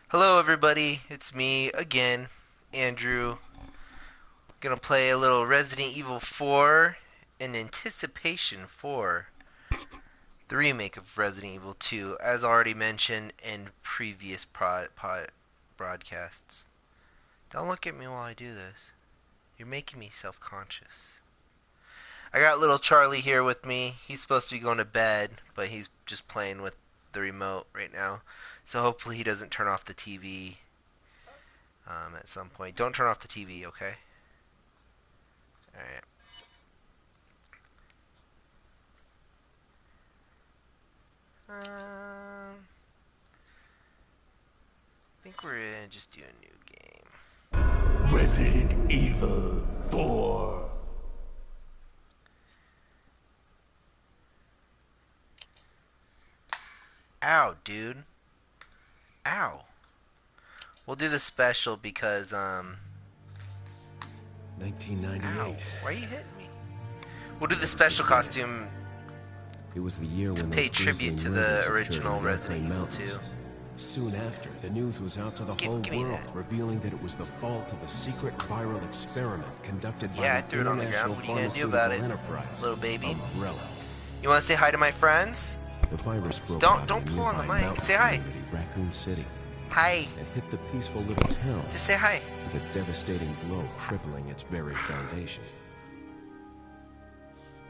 Hello, everybody. It's me again, Andrew. Gonna play a little Resident Evil 4 in anticipation for the remake of Resident Evil 2, as already mentioned in previous broadcasts. Don't look at me while I do this. You're making me self-conscious. I got little Charlie here with me. He's supposed to be going to bed, but he's just playing with the remote right now. So hopefully he doesn't turn off the TV at some point. Don't turn off the TV, okay? Alright. I think we're gonna just do a new game. Resident Evil 4. Ow, dude. Ow. We'll do the special because, 1998. Ow. Why are you hitting me? We'll do the special costume It was the year to when pay those tribute to grisly the murders original occurred in Resident Airplane Evil 2. Mountains. Soon after, the news was out to the whole Give me world, that. revealing that it was the fault of a secret viral experiment conducted Yeah, I by threw it the on the ground. international What are you gonna do about it, pharmaceutical enterprise, little baby? Umbrella. You wanna say hi to my friends? The virus broke Don't- out don't in a pull on the nearby mic. mountain Say hi. community, Raccoon City, Hi. and hit the peaceful little town Just say hi. with a devastating blow crippling its very foundation.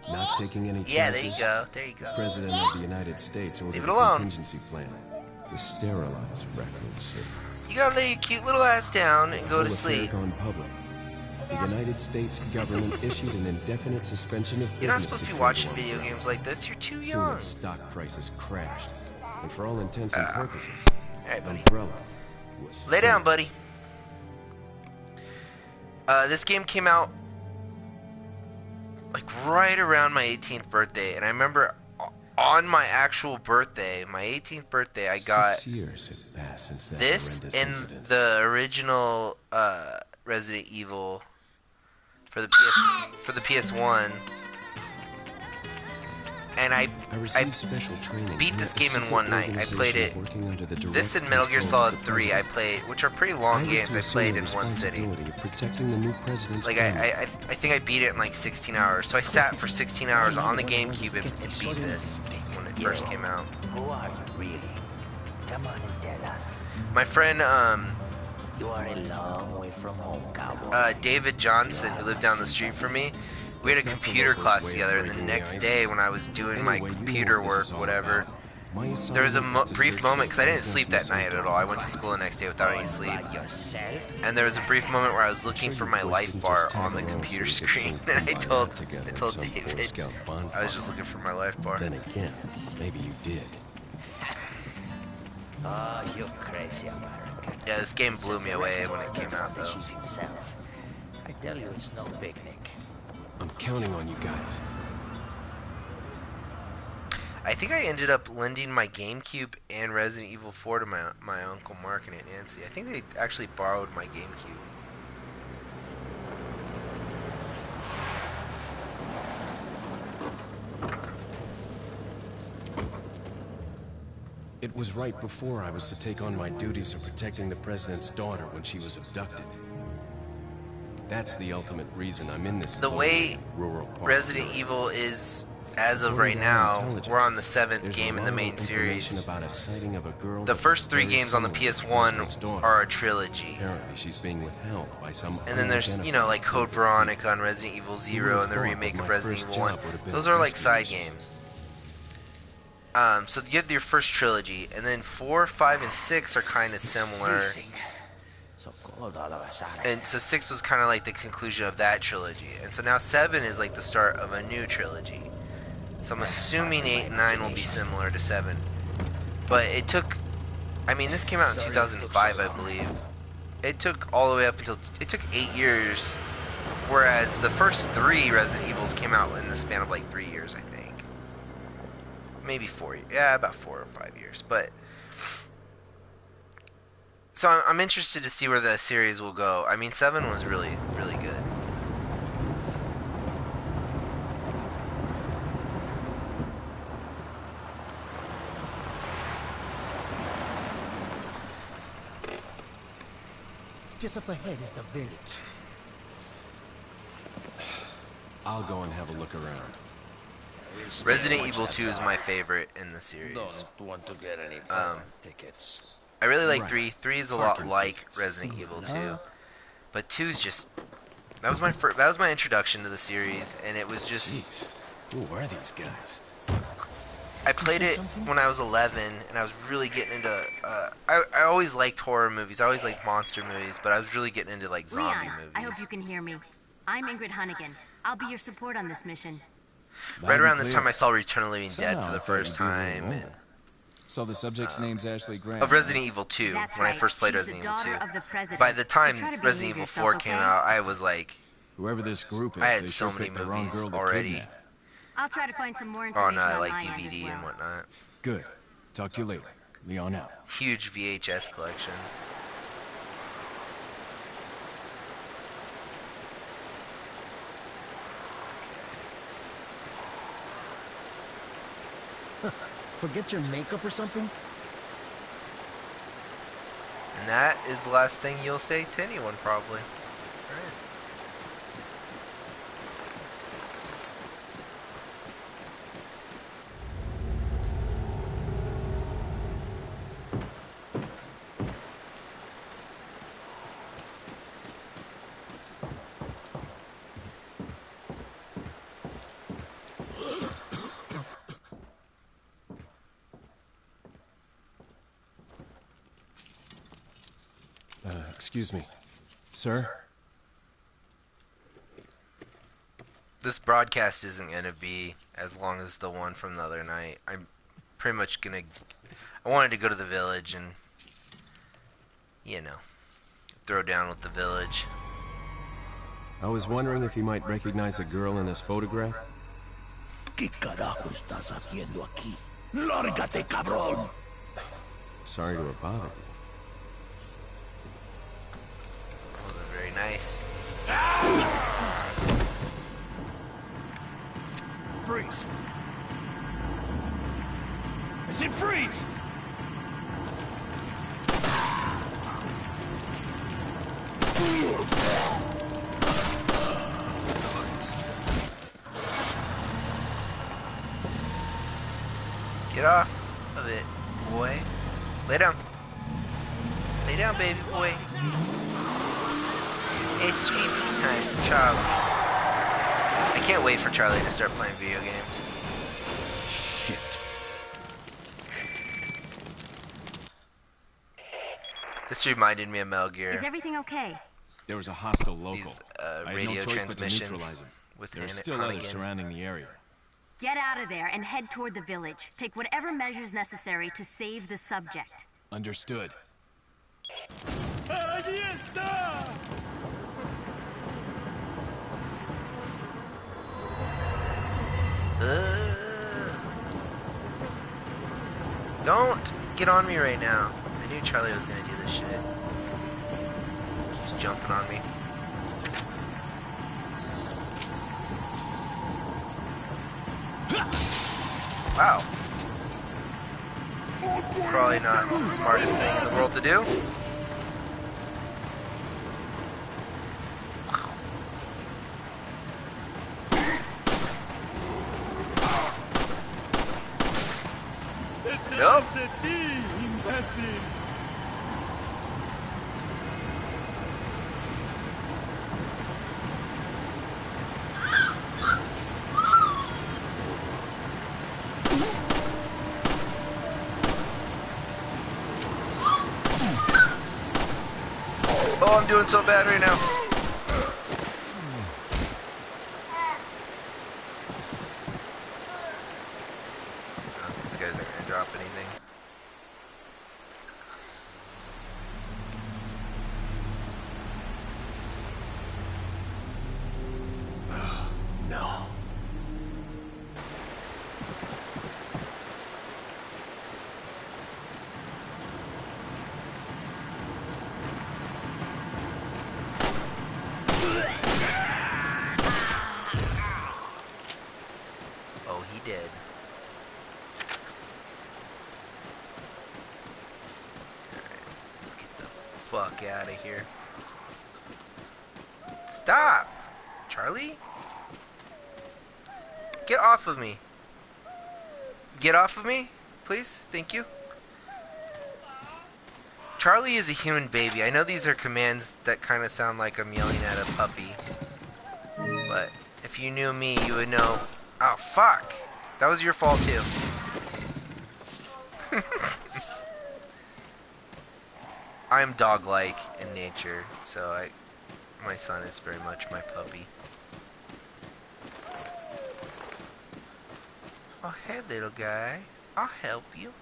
Not taking any chances, Yeah, there you go. There you the go. President of the United States ordered Leave it a alone. contingency plan to sterilize Raccoon City. You gotta lay your cute little ass down and go to Whole affair sleep. gone public. The United States government issued an indefinite suspension of business. You're not supposed to be decree watching Umbrella. video games like this. You're too Soon young. its stock prices crashed, and for all intents and purposes, Alright, buddy. Umbrella was Lay down, finished. buddy. This game came out like right around my 18th birthday, and I remember on my actual birthday, my 18th birthday, I got 6 years have passed since that this horrendous and incident. the original Resident Evil for the PS1, and I received special training. beat at this a game in secret one night. I played it. organization working under the This direct and Metal Gear control of Solid the 3 I president. played, which are pretty long was games. to I assume played the in one city. responsibility of protecting the new president's Like family. I think I beat it in like 16 hours. So I sat for 16 hours on the GameCube and beat this when it first came out. Who are you really? Come on and tell us. My friend You are a long way from home, cowboy. David Johnson, who lived down the street from me, we had a computer class together, and the next day when I was doing my Anyway, you know computer what this work, is all whatever, about. My there was a assignment is to brief search moment, because I for didn't sleep that night at all. I went to school the next day without any sleep. By yourself? And there was a brief moment where I was looking Sure for you my boys life didn't bar just tag on the along so computer we could screen, sing and I Kumbaya told together I at told some Boy David Scout I was bonfire. just looking for my life bar. Then again, maybe you did. Oh, you crazy American. Yeah, this game blew me away when it came out, The though. chief himself. I tell you, it's no picnic. I'm counting on you guys. I think I ended up lending my GameCube and Resident Evil 4 to my Uncle Mark and Aunt Nancy. I think they actually borrowed my GameCube. It was right before I was to take on my duties of protecting the president's daughter when she was abducted. That's the ultimate reason I'm in this The lonely, way rural part of Resident Europe. Evil is, as of According right to our now, intelligence, we're on the 7th there's game a in the lot of main series. information about a sighting of a girl The that first was 3 very games on the similar to president's PS1 daughter. are a trilogy. Apparently, she's being withheld by some. And then there's, you know, like Code Veronica on Resident Evil 0 and the remake of Resident Evil 1. Those are like side games. So you have your first trilogy, and then 4, 5, and 6 are kind of similar. Freezing. So cold all of a sudden. And so 6 was kind of like the conclusion of that trilogy. And so now 7 is like the start of a new trilogy. So I'm assuming 8 and 9 will be similar to 7. But it took, I mean, this came out in 2005, I believe. It took all the way up until, it took 8 years. Whereas the first 3 Resident Evils came out in the span of like 3 years, I think. Maybe 4, yeah, about 4 or 5 years. But, so I'm interested to see where the series will go. I mean, 7 was really, really good. Just up ahead is the village. I'll go and have a look around. Resident Evil 2 is my favorite in the series. Don't want to get any tickets. I really like Right. 3. 3 is a lot Parking like tickets. Resident Evil 2, but 2 is just that was my introduction to the series, and it was just Jeez, who are these guys? I played it when I was 11, and I was really getting into. I always liked horror movies. I always liked monster movies, but I was really getting into like zombie Leon, movies. I hope you can hear me. I'm Ingrid Hunnigan. I'll be your support on this mission. Right around this Clear. time, I saw Return of the Living Dead Somehow for the I thought first you'd be a little time. older. So the subject's name's Ashley Grant. Of Resident Evil 2, That's when I right. first played She's Resident the Evil 2. daughter of the president. By the time So try to Resident behave Evil 4 yourself, came okay? out, I was like, Whoever this group is, I had they so sure many picked the wrong movies girl to already kidnap. I'll try to find some more information on like my end DVD as well. and whatnot. Good. Talk to you later. Leon out. Huge VHS collection. Forget your makeup or something? And that is the last thing you'll say to anyone, probably. Excuse me. Sir? This broadcast isn't gonna be as long as the one from the other night. I'm pretty much gonna. I wanted to go to the village and, you know, throw down with the village. I was wondering if you might recognize a girl in this photograph? ¿Qué carajo estás haciendo aquí? ¡Lárgate, cabrón! Sorry to have bothered you. That wasn't very nice. Freeze! I said freeze! Get off of it, boy. Lay down. Lay down, baby boy. It's sweet pea time for Charlie. I can't wait for Charlie to start playing video games. Shit. This reminded me of Metal Gear. Is everything okay? There was a hostile local. These I had radio no choice but to transmissions neutralize him. with There are Hannigan. still others surrounding the area. Get out of there and head toward the village. Take whatever measures necessary to save the subject. Understood. ¡Allí está! Don't get on me right now. I knew Charlie was gonna do this shit. Keeps jumping on me. Wow. Probably not the smartest thing in the world to do. Nope. de ti, imbécil! Oh, I'm doing so bad right now. Oh, these guys aren't gonna drop anything. No. Oh, he did. Alright, let's get the fuck out of here. Stop! Charlie? Get off of me. Get off of me, please. Thank you. Charlie is a human baby. I know these are commands that kind of sound like I'm yelling at a puppy. But if you knew me, you would know... Oh, fuck! That was your fault, too. I am dog-like in nature, so my son is very much my puppy. Oh, hey, little guy. I'll help you. Ooh,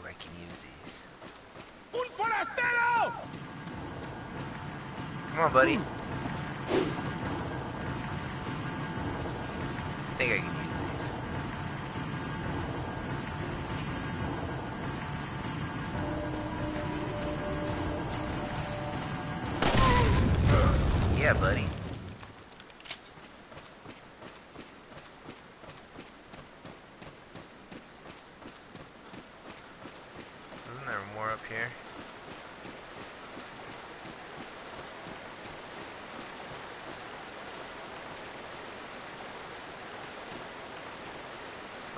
I can use these. Un forastero! Come on, buddy. I think I can use these. Yeah, buddy. Isn't there more up here?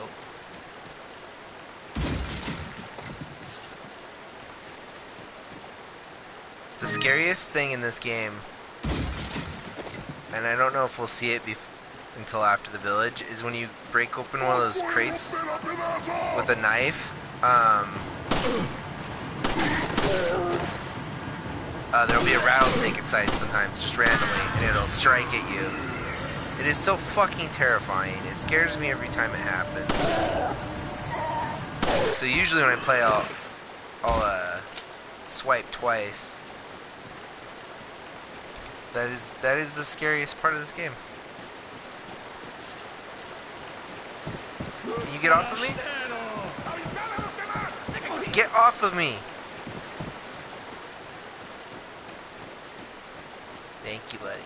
Oh. The scariest thing in this game, and I don't know if we'll see it until after the village, is when you break open one of those crates with a knife. There'll be a rattlesnake inside sometimes, just randomly, and it'll strike at you. It is so fucking terrifying. It scares me every time it happens. So usually when I play, I'll swipe twice. That is the scariest part of this game. Can you get off of me? Get off of me! Thank you, buddy.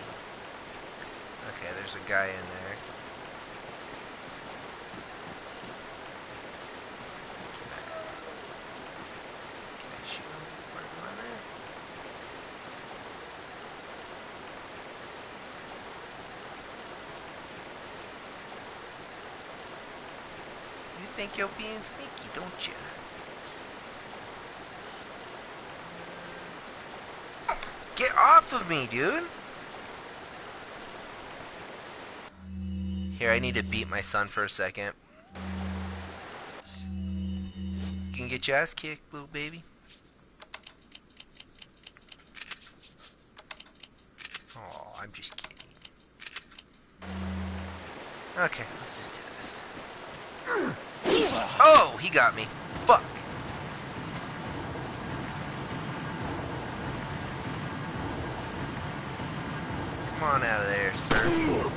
Okay, there's a guy in there. Can I shoot him before I go in there? You think you're being sneaky, don't you? Get off of me, dude! Here, I need to beat my son for a second. You can get your ass kicked, little baby. Oh, I'm just kidding. Okay, let's just do this. Oh, he got me. Fuck. Come on out of there, sir.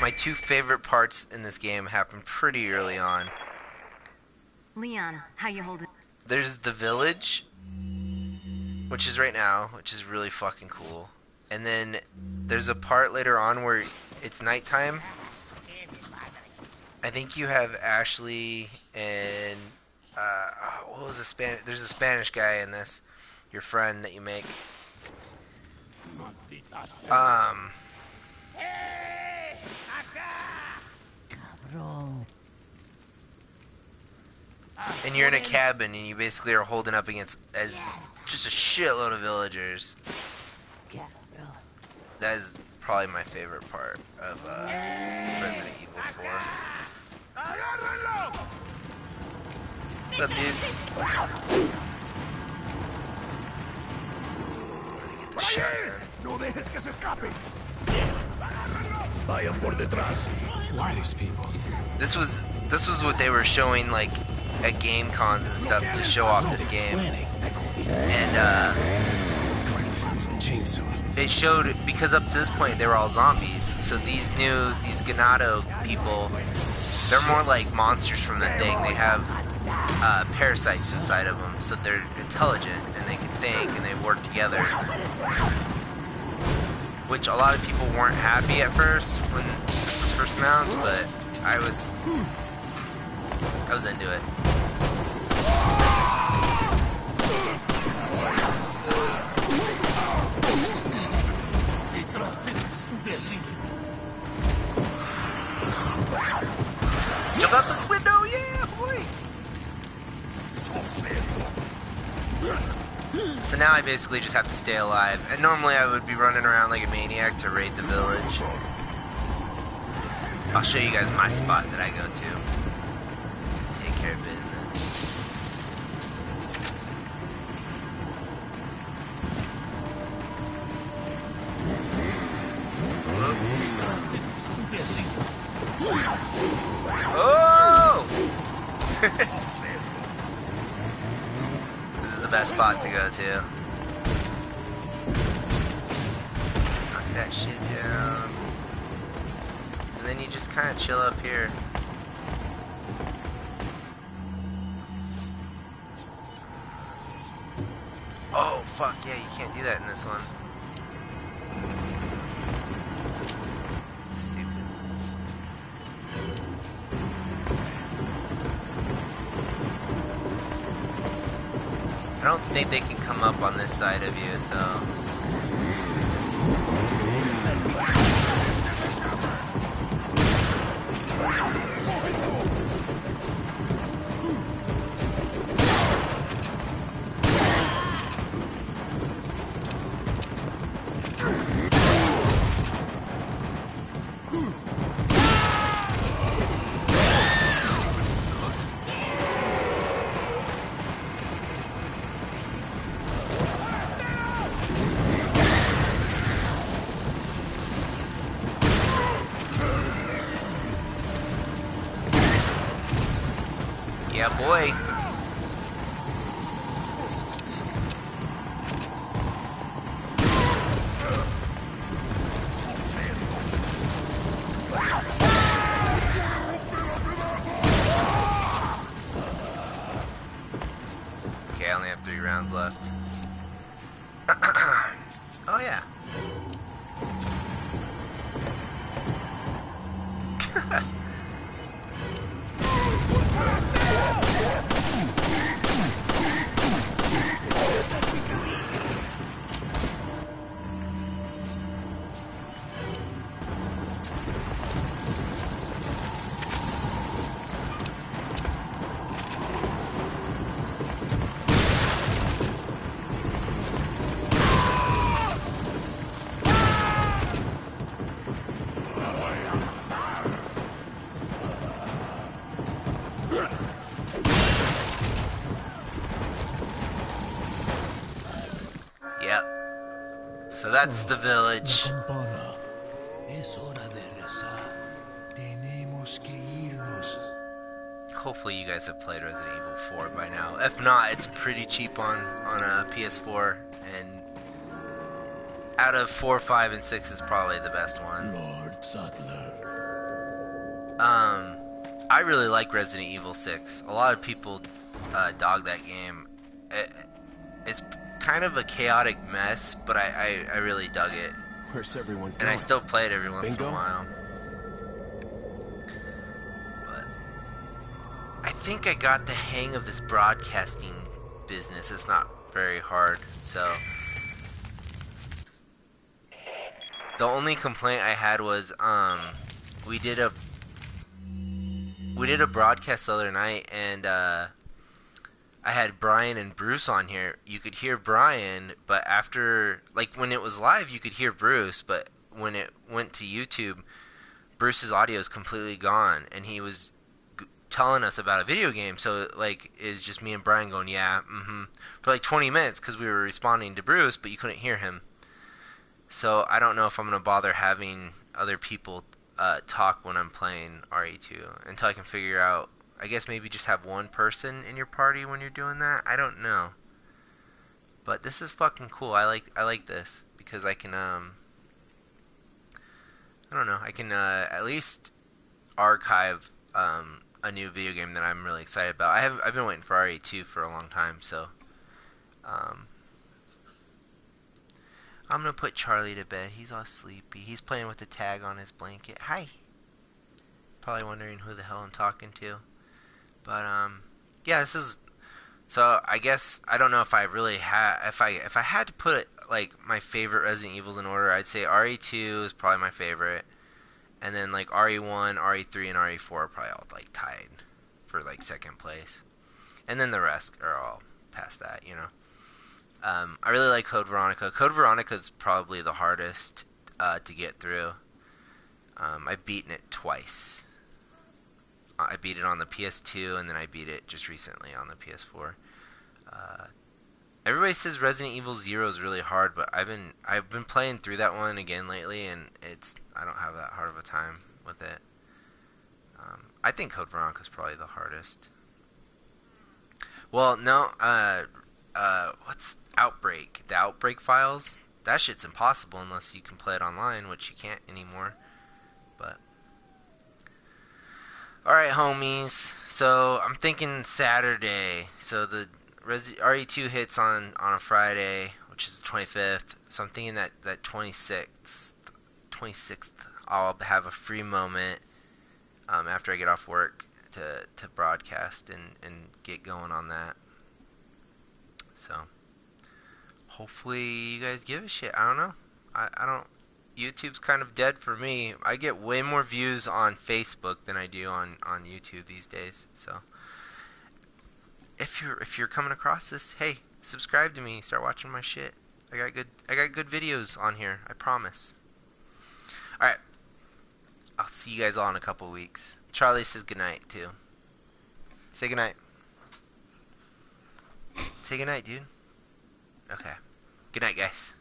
My two favorite parts in this game happen pretty early on. Leon, how you holding? There's the village, which is right now, which is really fucking cool. And then there's a part later on where it's nighttime. I think you have Ashley and what was the Spanish? There's a Spanish guy in this, your friend that you make. And you're in a cabin, and you basically are holding up against just a shitload of villagers. That is probably my favorite part of Resident Evil 4. What's up, dudes? I'm gonna get the shotgun. No dejes que se escape. Vaya por detrás. Why are these people? This was what they were showing like at game cons and stuff to show off this game. And Chainsaw. it showed, because up to this point they were all zombies. So these Ganado people, they're more like monsters from the thing. They have parasites inside of them, so they're intelligent and they can think and they work together. Which a lot of people weren't happy at first when this was first announced, but I was into it. Jump out the window, yeah, boy! So now I basically just have to stay alive. And normally I would be running around like a maniac to raid the village. I'll show you guys my spot that I go to. Take care of business. Oh! This is the best spot to go to. Knock that shit down. And then you just kind of chill up here. Oh, fuck yeah, you can't do that in this one. Stupid. I don't think they can come up on this side of you, so... Yeah, boy. Okay, I only have 3 rounds left. Oh, yeah. Yep. So that's the village. Hopefully you guys have played Resident Evil 4 by now. If not, it's pretty cheap on a PS4, and out of 4, 5, and 6 is probably the best one. Lord Sutler. I really like Resident Evil 6. A lot of people dog that game. It's kind of a chaotic mess, but I really dug it. Where's everyone going? And I still play it every once in Bingo? a while. But I think I got the hang of this broadcasting business. It's not very hard, so... The only complaint I had was, we did a broadcast the other night, and I had Brian and Bruce on here. You could hear Brian, but after, like, when it was live, you could hear Bruce, but when it went to YouTube, Bruce's audio is completely gone, and he was telling us about a video game, so, like, it's just me and Brian going, yeah, for like 20 minutes, because we were responding to Bruce, but you couldn't hear him. So I don't know if I'm going to bother having other people talk when I'm playing RE2 until I can figure out. I guess maybe just have one person in your party when you're doing that. I don't know. But this is fucking cool. I like this because I can I don't know. I can at least archive a new video game that I'm really excited about. I've been waiting for RE2 for a long time, so I'm gonna put Charlie to bed. He's all sleepy. He's playing with the tag on his blanket. Hi. Probably wondering who the hell I'm talking to. But yeah, this is. So I guess I don't know if I really had if I had to put like my favorite Resident Evils in order, I'd say RE2 is probably my favorite, and then like RE1, RE3, and RE4 are probably all like tied for like second place, and then the rest are all past that, you know. I really like Code Veronica. Code Veronica is probably the hardest to get through. I've beaten it twice. I beat it on the PS2, and then I beat it just recently on the PS4. Everybody says Resident Evil 0 is really hard, but I've been playing through that one again lately, and I don't have that hard of a time with it. I think Code Veronica is probably the hardest. Well, no, what's Outbreak? The Outbreak files? That shit's impossible unless you can play it online, which you can't anymore. But alright, homies. So, I'm thinking Saturday. So, the RE2 hits on a Friday, which is the 25th. So, I'm thinking that 26th, I'll have a free moment after I get off work to broadcast and get going on that. So, hopefully you guys give a shit. I don't know. I don't... YouTube's kind of dead for me. I get way more views on Facebook than I do on YouTube these days. So if you're coming across this, hey, subscribe to me. Start watching my shit. I got good videos on here. I promise. All right. I'll see you guys all in a couple weeks. Charlie says goodnight too. Say goodnight. Say goodnight, dude. Okay. Good night, guys.